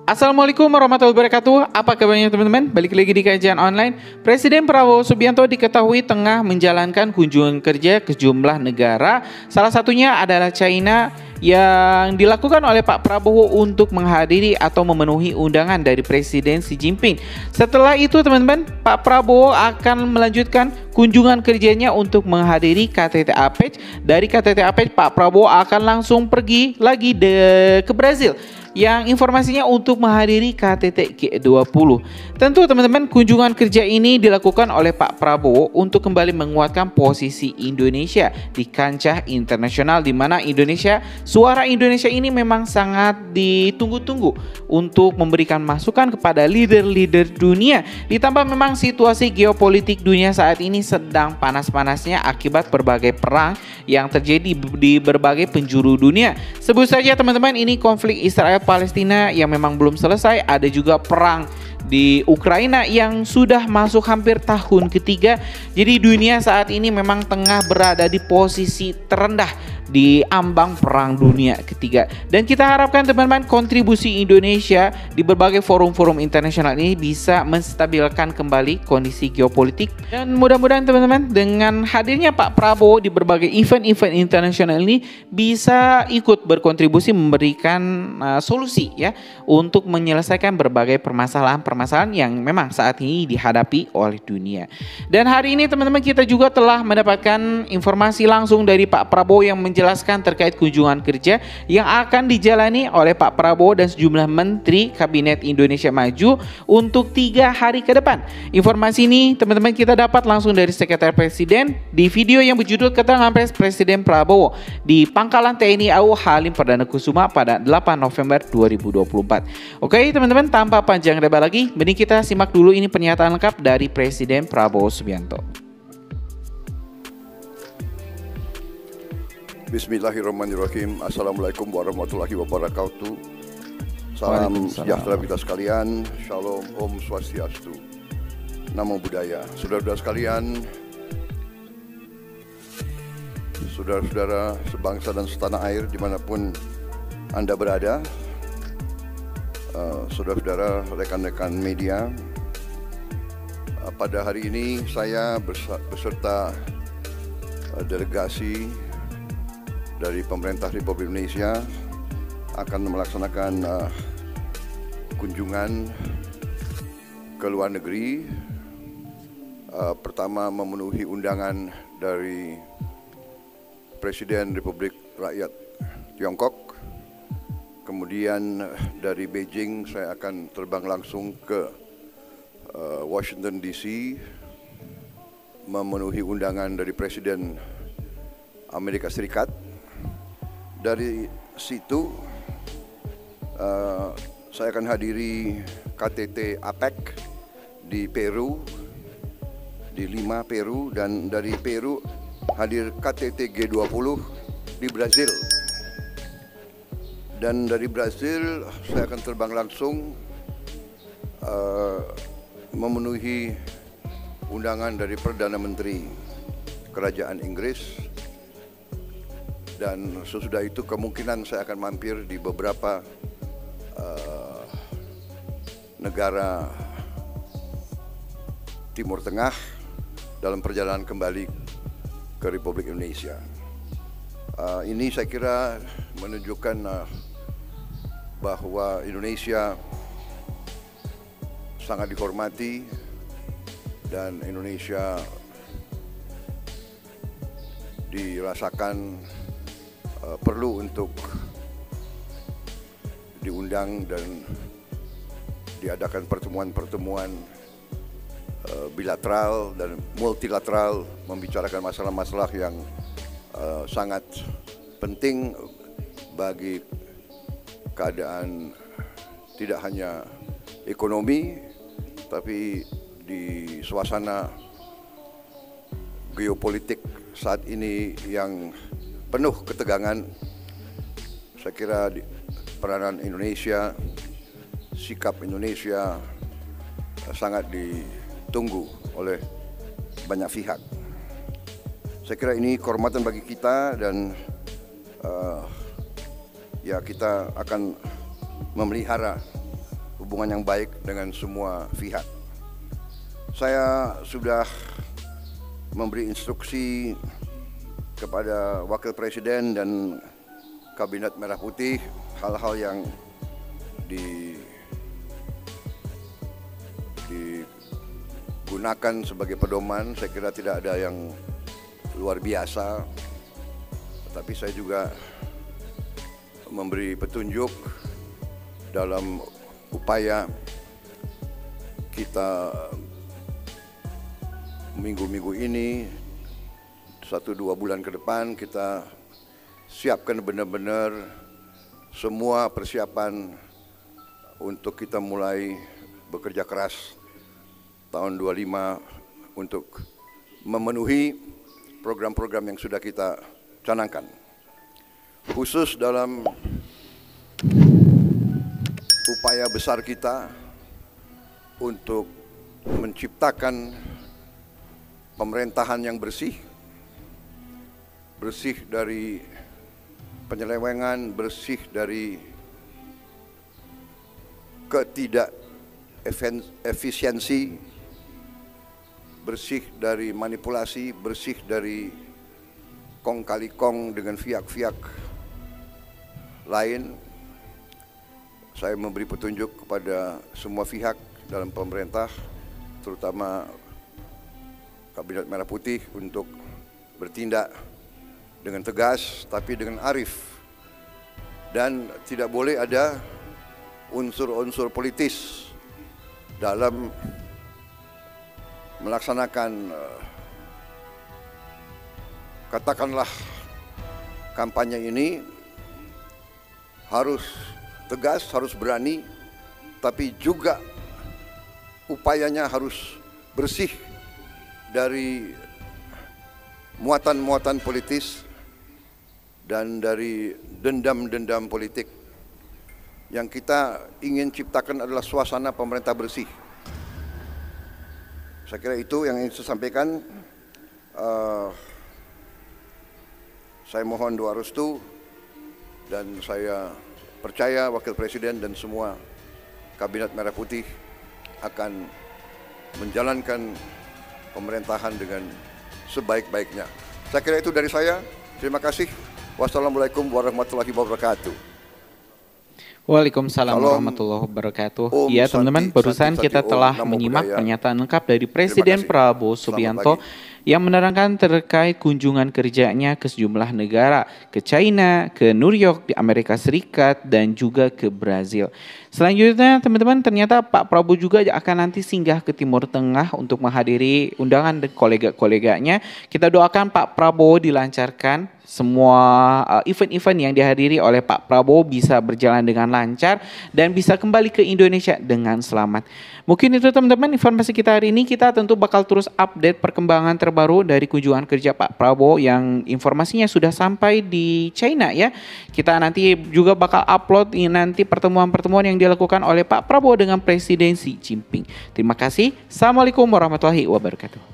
Assalamualaikum warahmatullahi wabarakatuh. Apa kabarnya teman-teman? Balik lagi di kajian online. Presiden Prabowo Subianto diketahui tengah menjalankan kunjungan kerja ke sejumlah negara. Salah satunya adalah China yang dilakukan oleh Pak Prabowo untuk menghadiri atau memenuhi undangan dari Presiden Xi Jinping. Setelah itu teman-teman, Pak Prabowo akan melanjutkan kunjungan kerjanya untuk menghadiri KTT APEC. Dari KTT APEC, Pak Prabowo akan langsung pergi lagi ke Brazil, yang informasinya untuk menghadiri KTT G20. Tentu teman-teman, kunjungan kerja ini dilakukan oleh Pak Prabowo untuk kembali menguatkan posisi Indonesia di kancah internasional, di mana suara Indonesia ini memang sangat ditunggu-tunggu untuk memberikan masukan kepada leader-leader dunia. Ditambah memang situasi geopolitik dunia saat ini sedang panas-panasnya akibat berbagai perang yang terjadi di berbagai penjuru dunia. Sebut saja teman-teman, ini konflik Israel Palestina yang memang belum selesai, ada juga perang di Ukraina yang sudah masuk hampir tahun ketiga. Jadi dunia saat ini memang tengah berada di posisi terendah di ambang perang dunia ketiga. Dan kita harapkan teman-teman, kontribusi Indonesia di berbagai forum-forum internasional ini bisa menstabilkan kembali kondisi geopolitik. Dan mudah-mudahan teman-teman, dengan hadirnya Pak Prabowo di berbagai event-event internasional ini bisa ikut berkontribusi memberikan solusi ya untuk menyelesaikan berbagai permasalahan-permasalahan yang memang saat ini dihadapi oleh dunia. Dan hari ini teman-teman, kita juga telah mendapatkan informasi langsung dari Pak Prabowo yang menjelaskan terkait kunjungan kerja yang akan dijalani oleh Pak Prabowo dan sejumlah menteri Kabinet Indonesia Maju untuk 3 hari ke depan. Informasi ini teman-teman kita dapat langsung dari Sekretariat Presiden di video yang berjudul Keterangan Pers Presiden Prabowo di Pangkalan TNI AU Halim Perdana Kusuma pada 8 November 2024. Oke teman-teman, tanpa panjang lebar lagi, mending kita simak dulu ini pernyataan lengkap dari Presiden Prabowo Subianto. Bismillahirrahmanirrahim. Assalamualaikum warahmatullahi wabarakatuh. Salam sejahtera kita sekalian. Shalom, Om Swastiastu, Namo Buddhaya. Saudara-saudara sekalian, saudara-saudara sebangsa dan setanah air dimanapun Anda berada, saudara-saudara, rekan-rekan media, pada hari ini saya beserta delegasi dari pemerintah Republik Indonesia akan melaksanakan kunjungan ke luar negeri. Pertama, memenuhi undangan dari Presiden Republik Rakyat Tiongkok. Kemudian dari Beijing saya akan terbang langsung ke Washington DC, memenuhi undangan dari Presiden Amerika Serikat. Dari situ saya akan hadiri KTT APEC di Peru, di Lima, Peru, dan dari Peru hadir KTT G20 di Brazil. Dan dari Brazil saya akan terbang langsung memenuhi undangan dari Perdana Menteri Kerajaan Inggris. Dan sesudah itu kemungkinan saya akan mampir di beberapa negara Timur Tengah dalam perjalanan kembali ke Republik Indonesia. Ini saya kira menunjukkan bahwa Indonesia sangat dihormati dan Indonesia dirasakan perlu untuk diundang dan diadakan pertemuan-pertemuan bilateral dan multilateral membicarakan masalah-masalah yang sangat penting bagi keadaan tidak hanya ekonomi, tapi di suasana geopolitik saat ini yang penuh ketegangan. Saya kira peranan Indonesia, sikap Indonesia sangat ditunggu oleh banyak pihak. Saya kira ini kehormatan bagi kita dan ya kita akan memelihara hubungan yang baik dengan semua pihak. Saya sudah memberi instruksi kepada Wakil Presiden dan Kabinet Merah Putih hal-hal yang digunakan sebagai pedoman. Saya kira tidak ada yang luar biasa, tapi saya juga memberi petunjuk dalam upaya kita minggu-minggu ini, 1-2 bulan ke depan, kita siapkan benar-benar semua persiapan untuk kita mulai bekerja keras tahun 25 untuk memenuhi program-program yang sudah kita canangkan. Khusus dalam upaya besar kita untuk menciptakan pemerintahan yang bersih, bersih dari penyelewengan, bersih dari ketidakefisiensi, bersih dari manipulasi, bersih dari kong kali kong dengan pihak-pihak lain. Saya memberi petunjuk kepada semua pihak dalam pemerintah, terutama Kabinet Merah Putih, untuk bertindak dengan tegas tapi dengan arif, dan tidak boleh ada unsur-unsur politis dalam melaksanakan katakanlah kampanye ini. Harus tegas, harus berani, tapi juga upayanya harus bersih dari muatan-muatan politis dan dari dendam-dendam politik. Yang kita ingin ciptakan adalah suasana pemerintah bersih. Saya kira itu yang ingin saya sampaikan. Saya mohon doa restu, dan saya percaya Wakil Presiden dan semua Kabinet Merah Putih akan menjalankan pemerintahan dengan sebaik-baiknya. Saya kira itu dari saya. Terima kasih. Wassalamualaikum warahmatullahi wabarakatuh. Waalaikumsalam warahmatullahi wabarakatuh. Ya teman-teman, barusan kita telah menyimak pernyataan lengkap dari Presiden Prabowo Subianto yang menerangkan terkait kunjungan kerjanya ke sejumlah negara, ke China, ke New York di Amerika Serikat, dan juga ke Brazil. Selanjutnya teman-teman, ternyata Pak Prabowo juga akan nanti singgah ke Timur Tengah untuk menghadiri undangan dan kolega-koleganya. Kita doakan Pak Prabowo dilancarkan, semua event-event yang dihadiri oleh Pak Prabowo bisa berjalan dengan lancar dan bisa kembali ke Indonesia dengan selamat. Mungkin itu teman-teman informasi kita hari ini. Kita tentu bakal terus update perkembangan terbaru dari kunjungan kerja Pak Prabowo yang informasinya sudah sampai di China ya. Kita nanti juga bakal upload nanti pertemuan-pertemuan yang dilakukan oleh Pak Prabowo dengan Presiden Xi Jinping. Terima kasih. Assalamualaikum warahmatullahi wabarakatuh.